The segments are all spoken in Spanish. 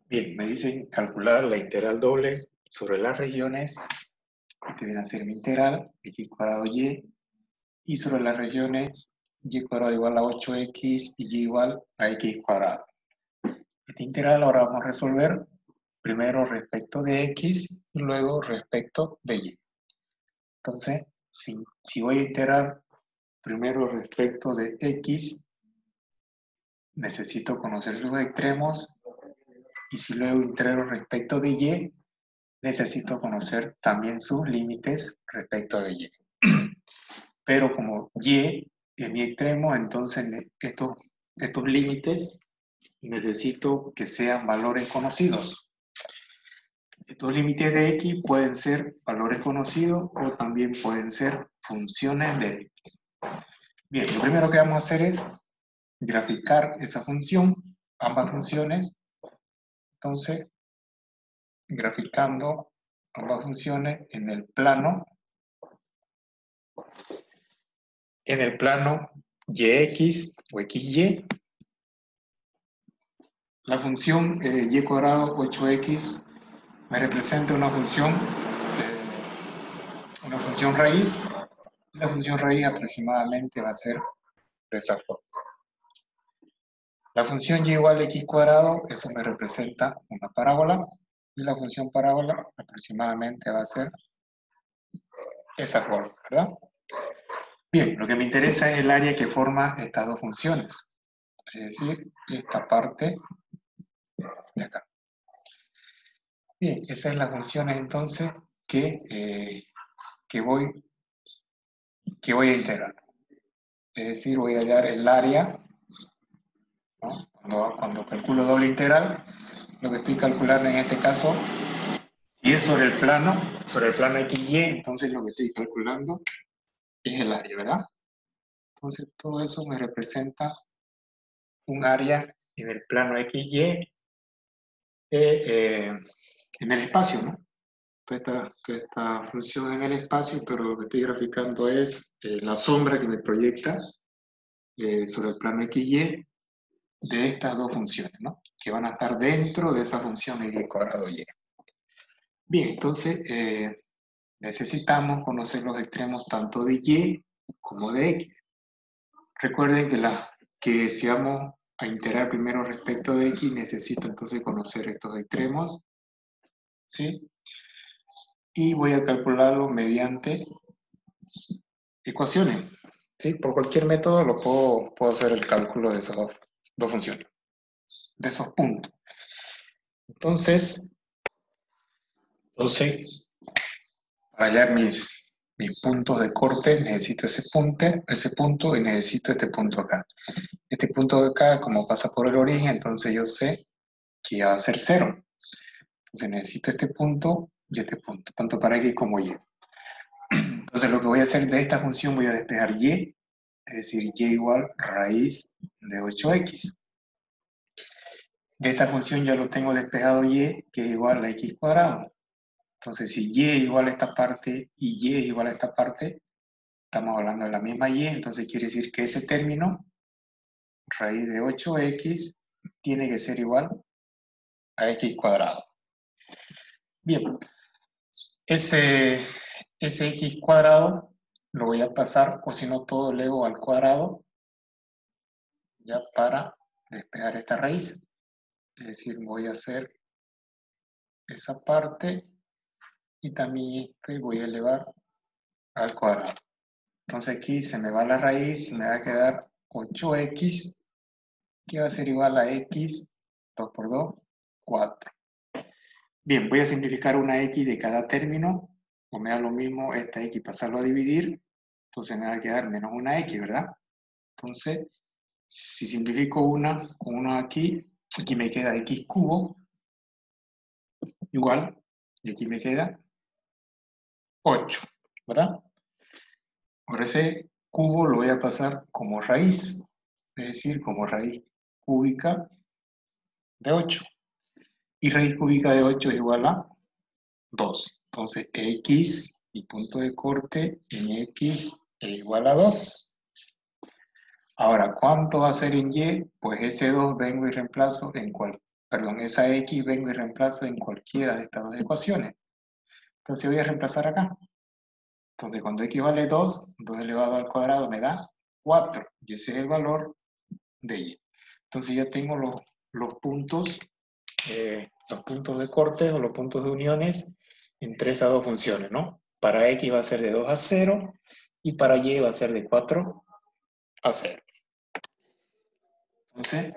Bien, me dicen calcular la integral doble sobre las regiones. Este viene a ser mi integral, x cuadrado y sobre las regiones y cuadrado igual a 8x y y igual a x cuadrado. Esta integral ahora vamos a resolver primero respecto de x y luego respecto de y. Entonces, si voy a integrar primero respecto de x, necesito conocer sus extremos, y si luego integro respecto de y, necesito conocer también sus límites respecto de y. Pero como y es mi extremo, entonces estos límites necesito que sean valores conocidos. Estos límites de x pueden ser valores conocidos o también pueden ser funciones de x. Bien, lo primero que vamos a hacer es graficar esa función, ambas funciones. Entonces, graficando ambas funciones en el plano yx o xy, la función y cuadrado 8x me representa una función raíz. La función raíz aproximadamente va a ser de esa forma. La función y igual a x cuadrado, eso me representa una parábola, y la función parábola aproximadamente va a ser esa forma, ¿verdad? Bien, lo que me interesa es el área que forma estas dos funciones, es decir, esta parte de acá. Bien, esa es la función entonces que voy a integrar. Es decir, voy a hallar el área, ¿no? Cuando calculo doble integral, lo que estoy calculando en este caso, y es sobre el plano XY, entonces lo que estoy calculando es el área, ¿verdad? Entonces todo eso me representa un área en el plano XY en el espacio, ¿no? Toda esta función en el espacio, pero lo que estoy graficando es la sombra que me proyecta sobre el plano XY de estas dos funciones, ¿no? Que van a estar dentro de esa función y cuadrado y. Bien, entonces necesitamos conocer los extremos tanto de y como de x. Recuerden que si vamos a integrar primero respecto de x, necesito entonces conocer estos extremos, ¿sí? Y voy a calcularlo mediante ecuaciones, ¿sí? Por cualquier método puedo hacer el cálculo de esas dos funciones, de esos puntos. Entonces, para hallar mis puntos de corte, necesito ese punto y necesito este punto acá. Este punto de acá, como pasa por el origen, entonces yo sé que va a ser 0. Entonces necesito este punto y este punto, tanto para x como y. Entonces lo que voy a hacer de esta función, voy a despejar y, es decir, y igual raíz de 8x. De esta función ya lo tengo despejado y, que es igual a x cuadrado. Entonces si y es igual a esta parte y y es igual a esta parte, estamos hablando de la misma y, entonces quiere decir que ese término, raíz de 8x, tiene que ser igual a x cuadrado. Bien, ese x cuadrado lo voy a pasar, o si no todo eleva al cuadrado, ya para despejar esta raíz. Es decir, voy a hacer esa parte y también este voy a elevar al cuadrado. Entonces aquí se me va la raíz y me va a quedar 8x, que va a ser igual a x, 2 por 2, 4. Bien, voy a simplificar una x de cada término, o me da lo mismo esta x pasarlo a dividir, entonces me va a quedar menos una x, ¿verdad? Entonces, si simplifico una aquí me queda x cubo, igual, y aquí me queda 8, ¿verdad? Ahora ese cubo lo voy a pasar como raíz, es decir, como raíz cúbica de 8. Y raíz cúbica de 8 es igual a 2. Entonces, x, mi punto de corte, en x es igual a 2. Ahora, ¿cuánto va a ser en y? Pues ese 2 vengo y reemplazo perdón, esa x vengo y reemplazo en cualquiera de estas dos ecuaciones. Entonces voy a reemplazar acá. Entonces cuando x vale 2, 2 elevado al cuadrado me da 4. Y ese es el valor de y. Entonces ya tengo los puntos de corte o los puntos de uniones entre esas dos funciones, ¿no? Para x va a ser de 2 a 0 y para y va a ser de 4 a 0. Entonces,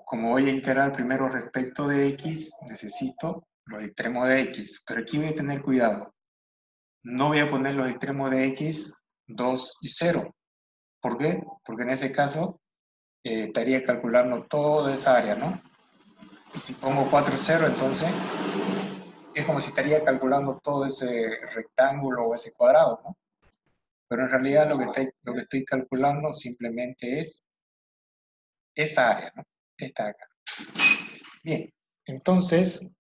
como voy a integrar primero respecto de x, necesito los extremos de x, pero aquí voy a tener cuidado. No voy a poner los extremos de x 2 y 0. ¿Por qué? Porque en ese caso estaría calculando toda esa área, ¿no? Y si pongo 4 y 0, entonces es como si estaría calculando todo ese rectángulo o ese cuadrado, ¿no? Pero en realidad lo que estoy calculando simplemente es esa área, ¿no? Esta de acá. Bien, entonces,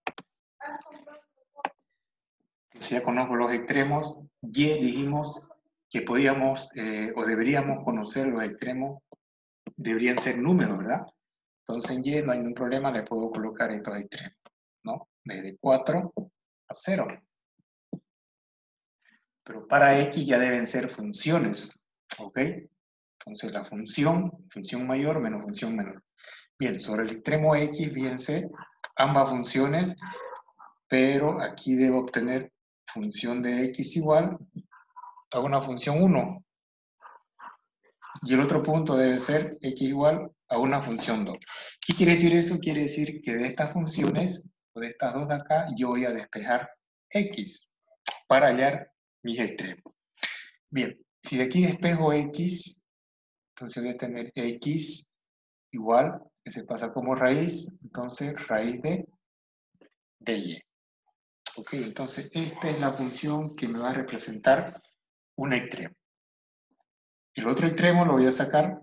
si ya conozco los extremos, y dijimos que podíamos o deberíamos conocer los extremos, deberían ser números, ¿verdad? Entonces en y no hay ningún problema, le puedo colocar estos extremos, ¿no? Desde 4 a 0. Pero para x ya deben ser funciones, ¿ok? Entonces la función mayor menos función menor. Bien, sobre el extremo x, fíjense, ambas funciones, pero aquí debo obtener función de x igual a una función 1. Y el otro punto debe ser x igual a una función 2. ¿Qué quiere decir eso? Quiere decir que de estas funciones, o de estas dos de acá, yo voy a despejar x para hallar mis extremos. Bien, si de aquí despejo x, entonces voy a tener x igual, que se pasa como raíz, entonces raíz de y. Ok, entonces esta es la función que me va a representar un extremo. El otro extremo lo voy a sacar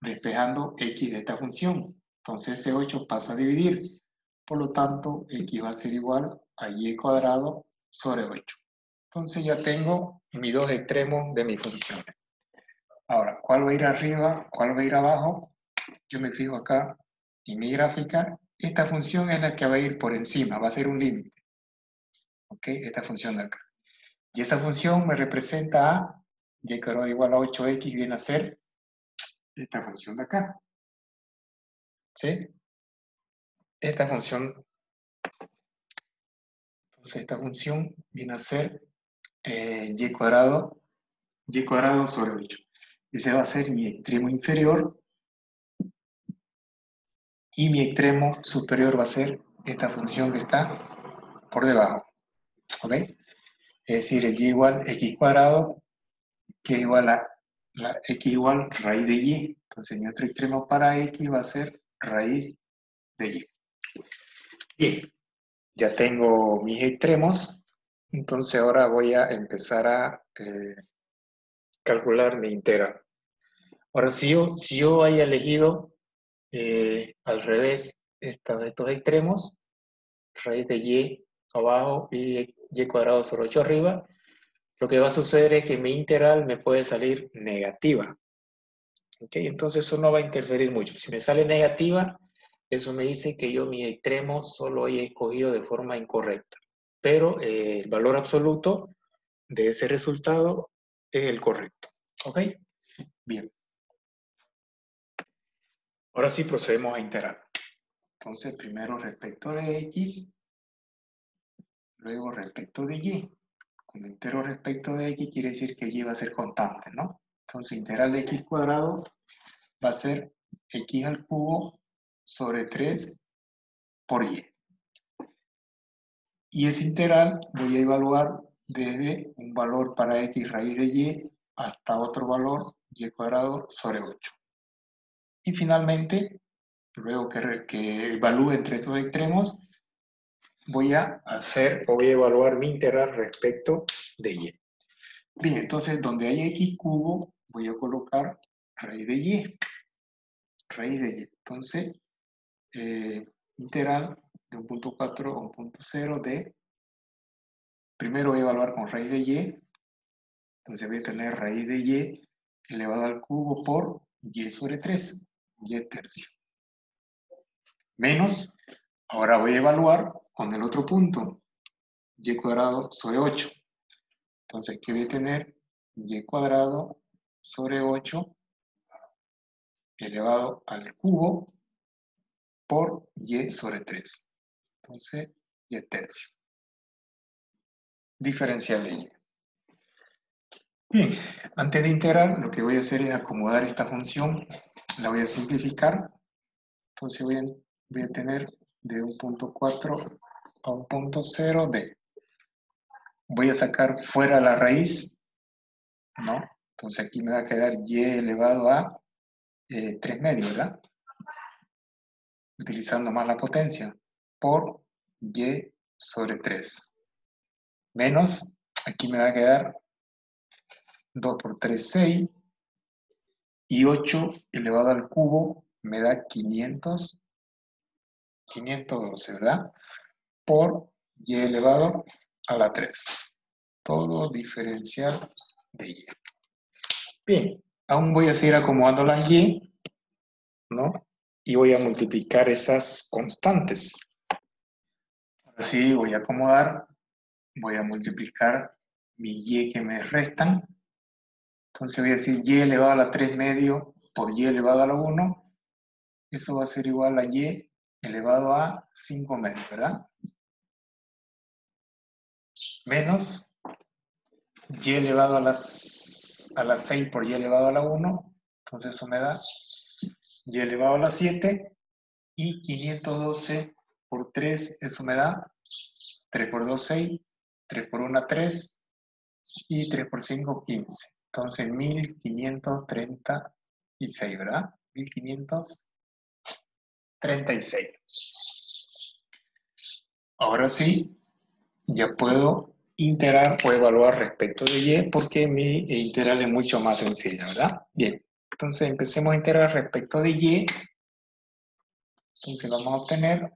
despejando x de esta función. Entonces ese 8 pasa a dividir. Por lo tanto, x va a ser igual a y cuadrado sobre 8. Entonces ya tengo mis dos extremos de mi función. Ahora, ¿cuál va a ir arriba? ¿Cuál va a ir abajo? Yo me fijo acá en mi gráfica. Esta función es la que va a ir por encima, va a ser un límite. ¿Ok? Esta función de acá. Y esa función me representa a y cuadrado igual a 8x, viene a ser esta función de acá. ¿Sí? Esta función, entonces esta función viene a ser y cuadrado sobre 8. Ese va a ser mi extremo inferior y mi extremo superior va a ser esta función que está por debajo. ¿Ok? Es decir, el y igual x cuadrado, que es igual a la x igual raíz de y. Entonces mi otro extremo para x va a ser raíz de y. Bien, ya tengo mis extremos. Entonces ahora voy a empezar a calcular mi integral. Ahora, si yo haya elegido al revés estos extremos, raíz de y abajo y y cuadrado sobre 8 arriba, lo que va a suceder es que mi integral me puede salir negativa. ¿Ok? Entonces eso no va a interferir mucho. Si me sale negativa, eso me dice que yo mis extremos solo he escogido de forma incorrecta. Pero el valor absoluto de ese resultado es el correcto. ¿Ok? Bien. Ahora sí procedemos a integrar. Entonces, primero respecto de x, luego respecto de y. Cuando integro respecto de x, quiere decir que y va a ser constante, ¿no? Entonces, integral de x cuadrado va a ser x al cubo sobre 3 por y. Y ese integral voy a evaluar desde un valor para x raíz de y hasta otro valor y cuadrado sobre 8. Y finalmente, luego que evalúe entre estos extremos, voy a evaluar mi integral respecto de y. Bien, entonces donde hay x cubo, voy a colocar raíz de y. Raíz de y. Entonces, integral de 1.4 a 1.0 de, primero voy a evaluar con raíz de y, entonces voy a tener raíz de y elevado al cubo por y sobre 3, y tercio. Menos, ahora voy a evaluar con el otro punto, y cuadrado sobre 8. Entonces aquí voy a tener y cuadrado sobre 8 elevado al cubo por y sobre 3. Entonces, y tercio. Diferencial de y. Bien, antes de integrar, lo que voy a hacer es acomodar esta función. La voy a simplificar. Entonces voy a tener de un punto 4 a un punto 0 de. Voy a sacar fuera la raíz, ¿no? Entonces aquí me va a quedar y elevado a 3 medios, ¿verdad? Utilizando más la potencia, por y sobre 3. Menos, aquí me va a quedar 2 por 3, 6, y 8 elevado al cubo me da 512, ¿verdad? Por y elevado a la 3. Todo diferencial de y. Bien, aún voy a seguir acomodando las y, ¿no? Y voy a multiplicar esas constantes. Ahora sí, voy a acomodar, voy a multiplicar mi y que me restan. Entonces voy a decir y elevado a la 3 medio por y elevado a la 1. Eso va a ser igual a y elevado a 5 medios, ¿verdad? Menos y elevado a las 6 por y elevado a la 1. Entonces eso me da y elevado a la 7. Y 512 por 3, eso me da 3 por 2, 6. 3 por 1, 3. Y 3 por 5, 15. Entonces 1536, ¿verdad? 1536. Ahora sí, ya puedo integrar o evaluar respecto de y porque mi integral es mucho más sencilla, ¿verdad? Bien, entonces empecemos a integrar respecto de y. Entonces vamos a obtener,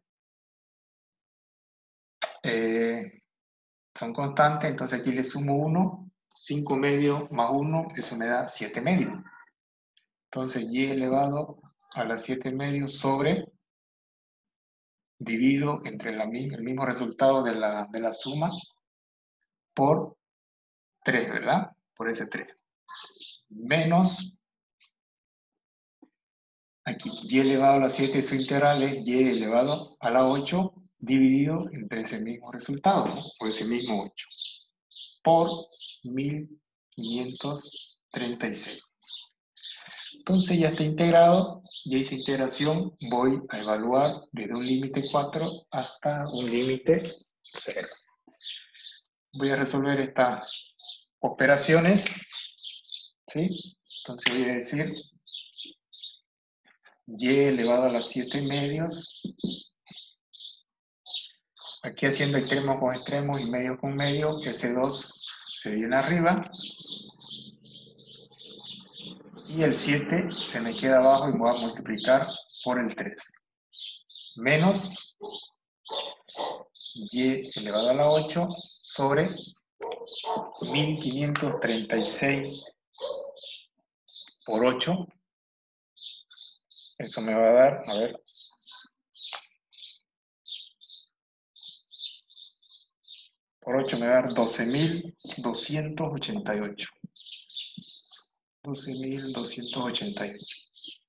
son constantes, entonces aquí le sumo 1, 5 medios más 1, eso me da 7 medios. Entonces y elevado a las 7 medios sobre, divido entre el mismo resultado de la suma por 3, ¿verdad? Por ese 3. Menos, aquí y elevado a la 7 su integral es y elevado a la 8 dividido entre ese mismo resultado, ¿no? Por ese mismo 8. Por 1536. Entonces ya está integrado y esa integración voy a evaluar desde un límite 4 hasta un límite 0. Voy a resolver estas operaciones, ¿sí? Entonces voy a decir y elevado a las 7 medios, aquí haciendo extremos con extremos y medio con medio, ese 2 se viene arriba, y el 7 se me queda abajo y me voy a multiplicar por el 3. Menos y elevado a la 8 sobre 1536 por 8. Eso me va a dar, a ver, por 8 me va a dar 12.288. 12.288.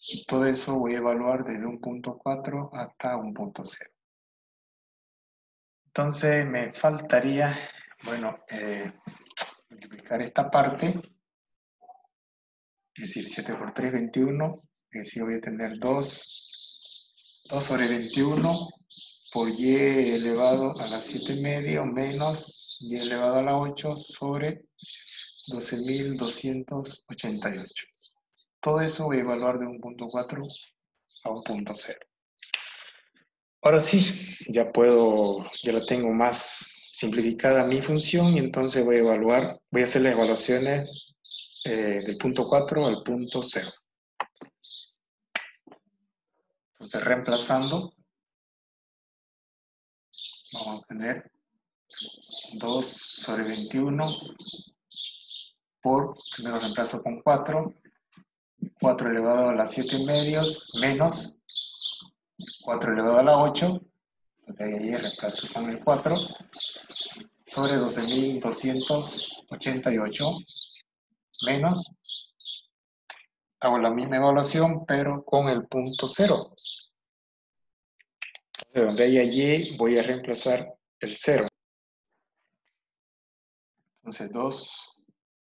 Y todo eso voy a evaluar desde un punto 4 hasta un punto 0. Entonces me faltaría, bueno, multiplicar esta parte, es decir, 7 por 3, 21, es decir, voy a tener 2 sobre 21 por y elevado a la 7 medio menos y elevado a la 8 sobre 12.288. Todo eso voy a evaluar de un punto 4 a un punto 0. Ahora sí, ya la tengo más simplificada mi función y entonces voy a hacer las evaluaciones del punto 4 al punto 0. Entonces reemplazando, vamos a tener 2 sobre 21 por, primero reemplazo con 4 elevado a las 7 medios menos 4 elevado a la 8, de ahí reemplazo con el 4, sobre 12.288 menos, hago la misma evaluación, pero con el punto 0. De donde haya y, voy a reemplazar el 0. Entonces 2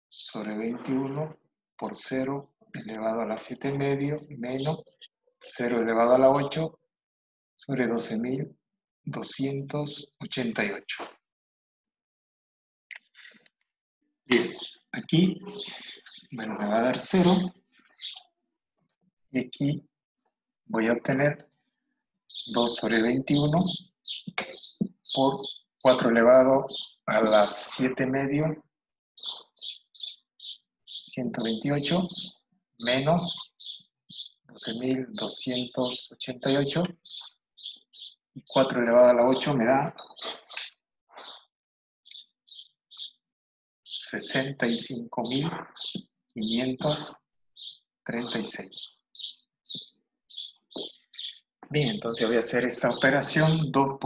sobre 21 por 0 elevado a la 7 medio menos 0 elevado a la 8 sobre 12.288. Bien, aquí, bueno, me va a dar 0 y aquí voy a obtener 2 sobre 21 por 4 elevado a la 7 medio 128 menos 12.288 y 4 elevado a la 8 me da 65.536. Bien, entonces voy a hacer esa operación. 2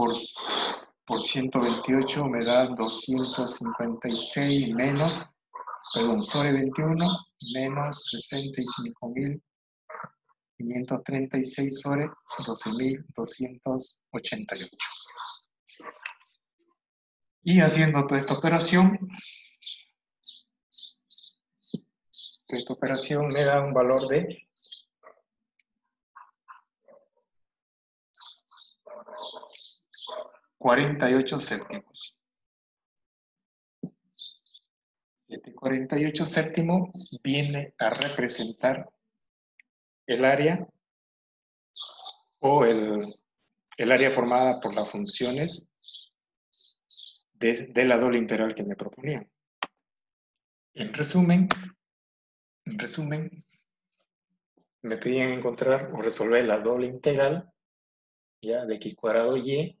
por 128 me da 256 menos, perdón, sobre 21 menos 65.536 sobre 12.288. Y haciendo toda esta operación me da un valor de 48 céntimos. Este 48 céntimos viene a representar el área o el área formada por las funciones de la doble integral que me proponían. En resumen, me pedían encontrar o resolver la doble integral ya de x cuadrado y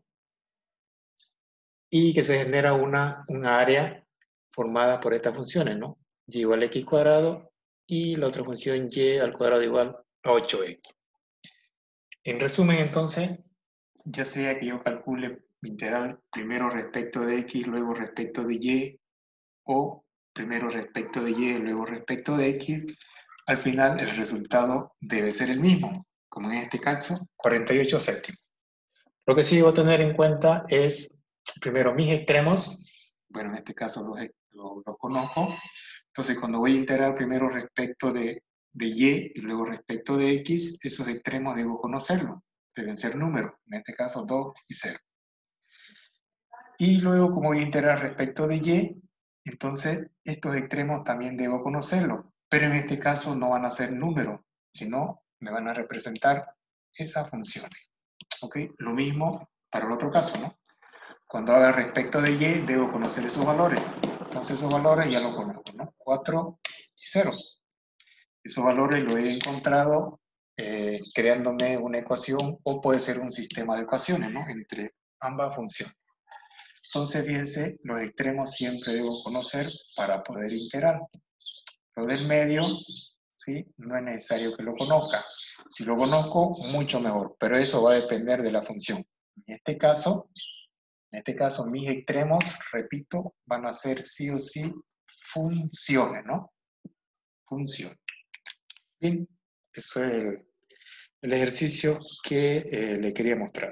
que se genera una área formada por estas funciones, ¿no? Y igual a x cuadrado y la otra función y al cuadrado igual a 8x. En resumen, entonces, ya sea que yo calcule mi integral primero respecto de x, luego respecto de y, o primero respecto de y, luego respecto de x, al final el resultado debe ser el mismo, como en este caso, 48 céntimos. Lo que sí debo tener en cuenta es, primero, mis extremos. Bueno, en este caso los conozco. Entonces, cuando voy a integrar primero respecto de y luego respecto de x, esos extremos debo conocerlos. Deben ser números, en este caso 2 y 0. Y luego, como voy a integrar respecto de y, entonces estos extremos también debo conocerlos. Pero en este caso no van a ser números, sino me van a representar esas funciones. ¿Ok? Lo mismo para el otro caso, ¿no? Cuando haga respecto de y, debo conocer esos valores. Entonces esos valores ya los conozco, ¿no? 4 y 0. Esos valores los he encontrado creándome una ecuación o puede ser un sistema de ecuaciones, ¿no? Entre ambas funciones. Entonces, fíjense, los extremos siempre debo conocer para poder integrar. Lo del medio, ¿sí? No es necesario que lo conozca. Si lo conozco, mucho mejor, pero eso va a depender de la función. En este caso, mis extremos, repito, van a ser sí o sí funciones, ¿no? Funciones. Bien, eso es el ejercicio que le quería mostrar.